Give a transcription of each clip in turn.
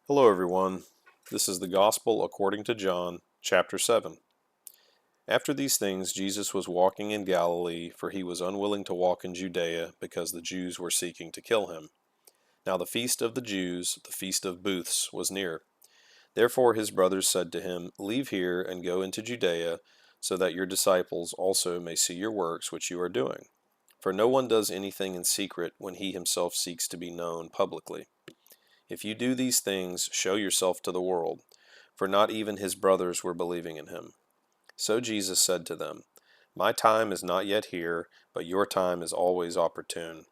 Hello, everyone. This is the Gospel according to John, chapter 7. After these things, Jesus was walking in Galilee, for he was unwilling to walk in Judea because the Jews were seeking to kill him. Now the feast of the Jews, the feast of booths, was near. Therefore his brothers said to him, Leave here and go into Judea, so that your disciples also may see your works which you are doing. For no one does anything in secret when he himself seeks to be known publicly. If you do these things, show yourself to the world, for not even his brothers were believing in him. So Jesus said to them, My time is not yet here, but your time is always opportune.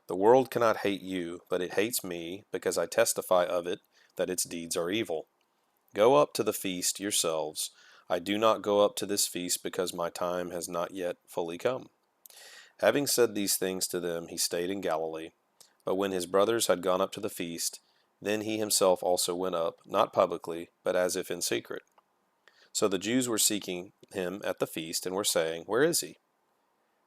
The world cannot hate you, but it hates me, because I testify of it that its deeds are evil. Go up to the feast yourselves. I do not go up to this feast because my time has not yet fully come. Having said these things to them, he stayed in Galilee. But when his brothers had gone up to the feast, then he himself also went up, not publicly, but as if in secret. So the Jews were seeking him at the feast, and were saying, Where is he?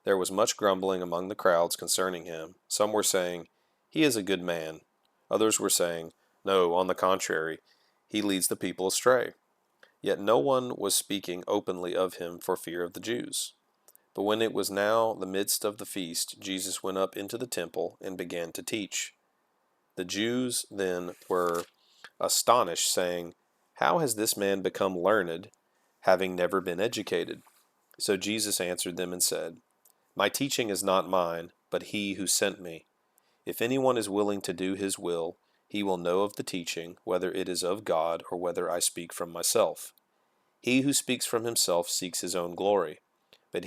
There was much grumbling among the crowds concerning him. Some were saying, He is a good man. Others were saying, No, on the contrary, he leads the people astray. Yet no one was speaking openly of him for fear of the Jews. But when it was now the midst of the feast, Jesus went up into the temple and began to teach. The Jews then were astonished, saying, How has this man become learned, having never been educated? So Jesus answered them and said, My teaching is not mine, but he who sent me. If anyone is willing to do his will, he will know of the teaching, whether it is of God or whether I speak from myself. He who speaks from himself seeks his own glory, but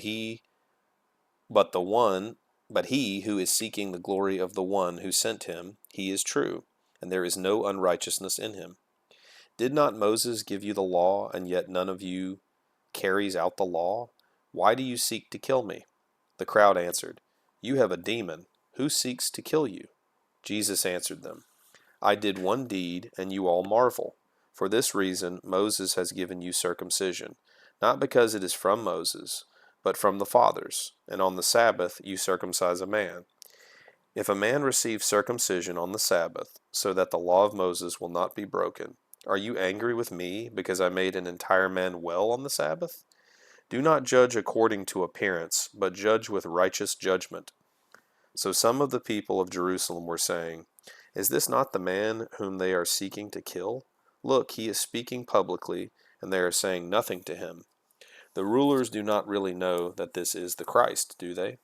but the one but he who is seeking the glory of the one who sent him, he is true, and there is no unrighteousness in him. Did not Moses give you the law, and yet none of you carries out the law? Why do you seek to kill me? The crowd answered, You have a demon. Who seeks to kill you? Jesus answered them, I did one deed, and you all marvel. For this reason Moses has given you circumcision, not because it is from Moses, but from the fathers, and on the Sabbath you circumcise a man. If a man receives circumcision on the Sabbath, so that the law of Moses will not be broken, are you angry with me because I made an entire man well on the Sabbath? Do not judge according to appearance, but judge with righteous judgment. So some of the people of Jerusalem were saying, Is this not the man whom they are seeking to kill? Look, he is speaking publicly, and they are saying nothing to him. The rulers do not really know that this is the Christ, do they?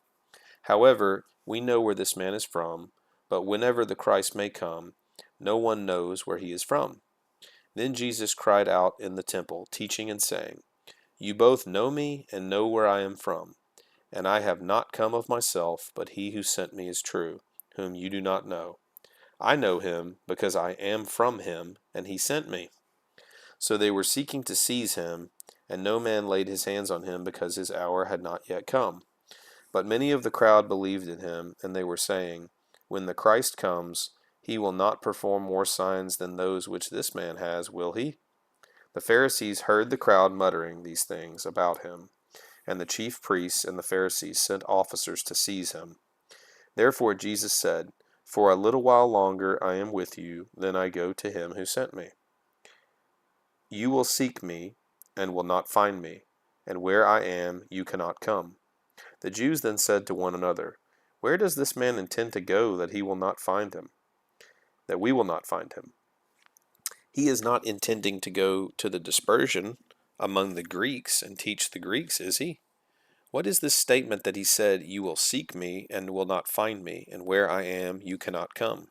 However, we know where this man is from, but whenever the Christ may come, no one knows where he is from. Then Jesus cried out in the temple, teaching and saying, You both know me and know where I am from. And I have not come of myself, but he who sent me is true, whom you do not know. I know him, because I am from him, and he sent me. So they were seeking to seize him, and no man laid his hands on him, because his hour had not yet come. But many of the crowd believed in him, and they were saying, When the Christ comes, he will not perform more signs than those which this man has, will he? The Pharisees heard the crowd muttering these things about him. And the chief priests and the Pharisees sent officers to seize him. Therefore Jesus said, For a little while longer I am with you, then I go to him who sent me. You will seek me, and will not find me, and where I am you cannot come. The Jews then said to one another, Where does this man intend to go that he will not find him? That we will not find him? He is not intending to go to the dispersion among the Greeks and teach the Greeks, is he? What is this statement that he said, You will seek me and will not find me, and where I am you cannot come?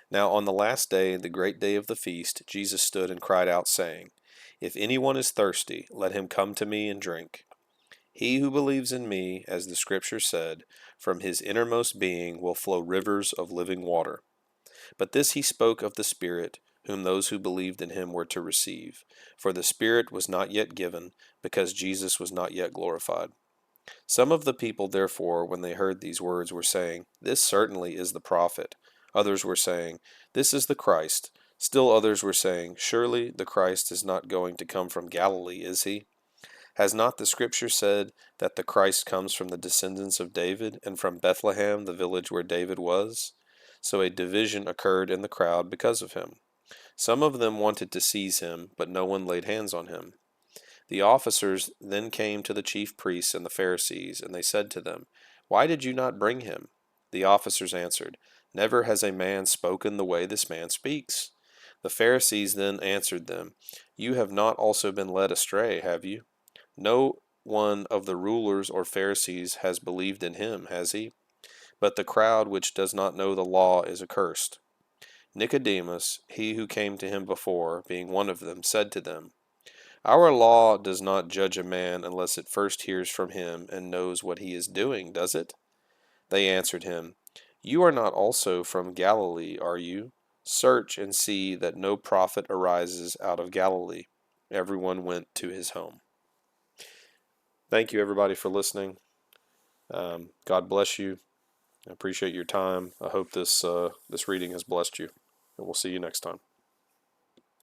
Now on the last day, the great day of the feast, Jesus stood and cried out, saying, If anyone is thirsty, let him come to me and drink. He who believes in me, as the Scripture said, from his innermost being will flow rivers of living water. But this he spoke of the Spirit, whom those who believed in him were to receive. For the Spirit was not yet given, because Jesus was not yet glorified. Some of the people, therefore, when they heard these words, were saying, This certainly is the prophet. Others were saying, This is the Christ. Still others were saying, Surely the Christ is not going to come from Galilee, is he? Has not the Scripture said that the Christ comes from the descendants of David, and from Bethlehem, the village where David was? So a division occurred in the crowd because of him. Some of them wanted to seize him, but no one laid hands on him. The officers then came to the chief priests and the Pharisees, and they said to them, "Why did you not bring him?" The officers answered, "Never has a man spoken the way this man speaks." The Pharisees then answered them, "You have not also been led astray, have you? No one of the rulers or Pharisees has believed in him, has he? But the crowd which does not know the law is accursed." Nicodemus, he who came to him before, being one of them, said to them, "Our law does not judge a man unless it first hears from him and knows what he is doing, does it?" They answered him, "You are not also from Galilee, are you? Search and see that no prophet arises out of Galilee." Everyone went to his home. Thank you, everybody, for listening. God bless you. I appreciate your time. I hope this reading has blessed you, and we'll see you next time.